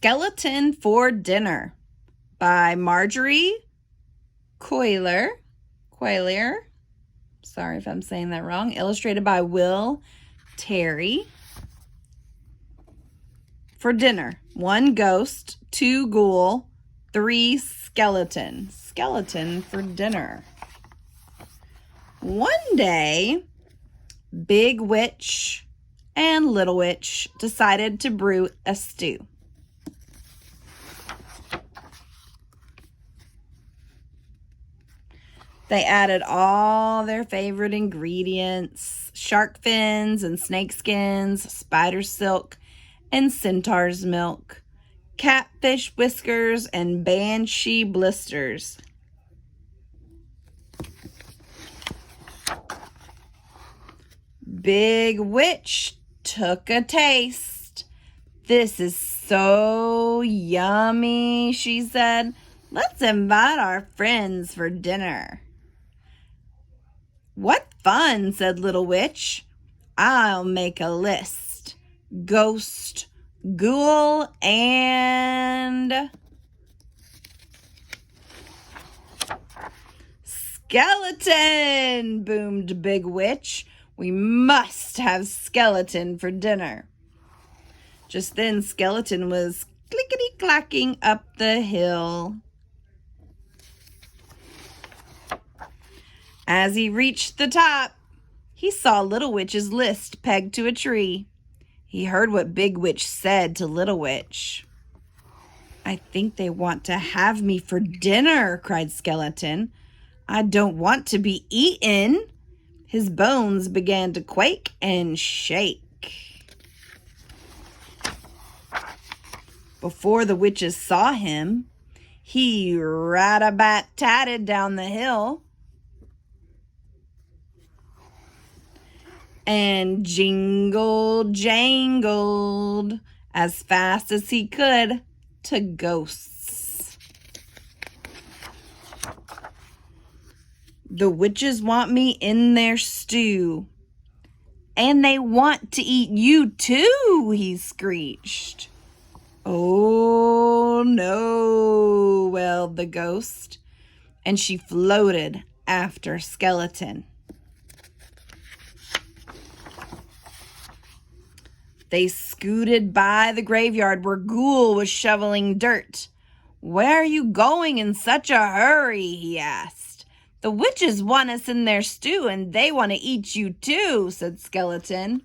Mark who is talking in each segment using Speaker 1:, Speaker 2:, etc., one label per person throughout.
Speaker 1: Skeleton for Dinner by Marjorie Coiler. Sorry if I'm saying that wrong. Illustrated by Will Terry. For dinner, 1 ghost, 2 ghoul, 3 skeleton. Skeleton for dinner. One day, Big Witch and Little Witch decided to brew a stew. They added all their favorite ingredients: shark fins and snake skins, spider silk and centaur's milk, catfish whiskers and banshee blisters. Big Witch took a taste. "This is so yummy," she said. "Let's invite our friends for dinner." "What fun," said Little Witch. "I'll make a list. Ghost, ghoul, and skeleton," boomed Big Witch. "We must have skeleton for dinner." Just then, Skeleton was clickety-clacking up the hill. As he reached the top, he saw Little Witch's list pegged to a tree. He heard what Big Witch said to Little Witch. "I think they want to have me for dinner," cried Skeleton. "I don't want to be eaten." His bones began to quake and shake. Before the witches saw him, he rat-a-bat-tatted down the hill and jingle-jangled as fast as he could to ghosts. "The witches want me in their stew, and they want to eat you too," he screeched. "Oh no," wailed the ghost, and she floated after Skeleton. They scooted by the graveyard where Ghoul was shoveling dirt. "Where are you going in such a hurry?" he asked. "The witches want us in their stew, and they want to eat you too," said Skeleton.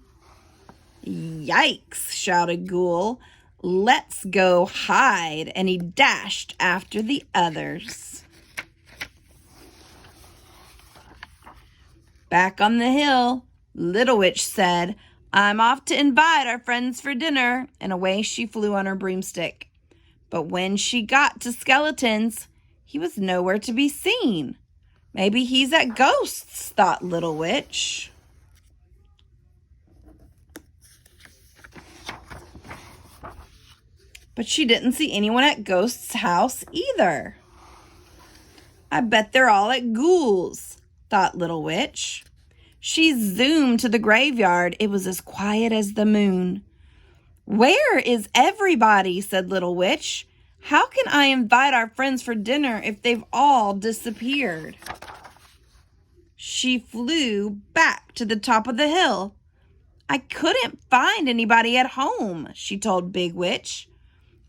Speaker 1: "Yikes," shouted Ghoul. "Let's go hide," and he dashed after the others. Back on the hill, Little Witch said, "I'm off to invite our friends for dinner," and away she flew on her broomstick. But when she got to Skeleton's, he was nowhere to be seen. "Maybe he's at Ghost's," thought Little Witch. But she didn't see anyone at Ghost's house either. "I bet they're all at Ghoul's," thought Little Witch. She zoomed to the graveyard. It was as quiet as the moon. "Where is everybody?" said Little Witch. "How can I invite our friends for dinner if they've all disappeared?" She flew back to the top of the hill. "I couldn't find anybody at home," she told Big Witch.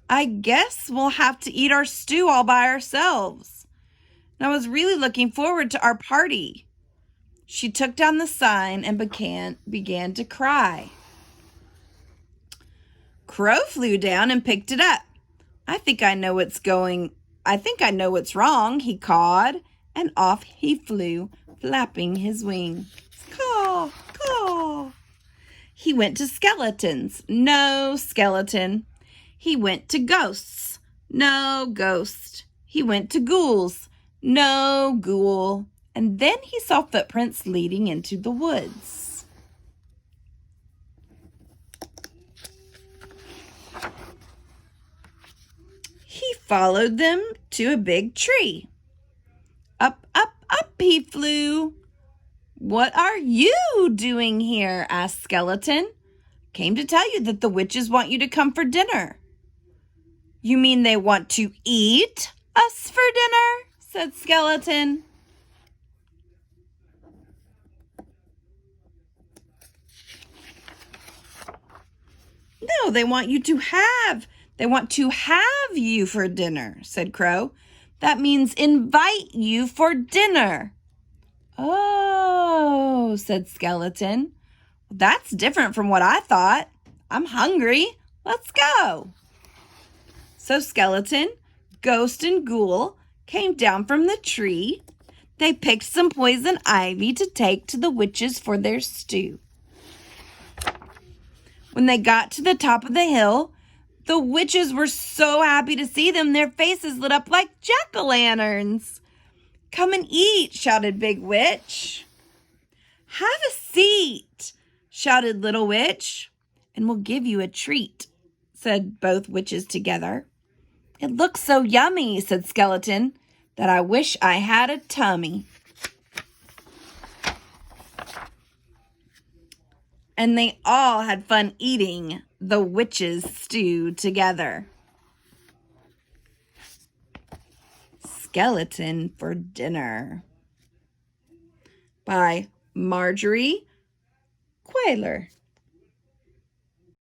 Speaker 1: "I guess we'll have to eat our stew all by ourselves. And I was really looking forward to our party." She took down the sign and began to cry. Crow flew down and picked it up. I think I know what's wrong," he cawed, and off he flew, flapping his wings. Caw, caw. He went to Skeleton's. No skeleton. He went to Ghost's. No ghost. He went to Ghoul's. No ghoul. And then he saw footprints leading into the woods. He followed them to a big tree. Up, up, up he flew. "What are you doing here?" asked Skeleton. "Came to tell you that the witches want you to come for dinner." You mean they want to eat us for dinner? Said Skeleton. No, they want to have you for dinner, said Crow. That means invite you for dinner. Oh, said Skeleton. That's different from what I thought. I'm hungry. Let's go. So Skeleton, Ghost, and Ghoul came down from the tree. They picked some poison ivy to take to the witches for their stew. When they got to the top of the hill, the witches were so happy to see them, their faces lit up like jack-o'-lanterns. Come and eat, shouted Big Witch. Have a seat, shouted Little Witch. And we'll give you a treat, said both witches together. It looks so yummy, said Skeleton, that I wish I had a tummy. And they all had fun eating the witches' stew together. Skeleton for Dinner by Marjorie Quayler.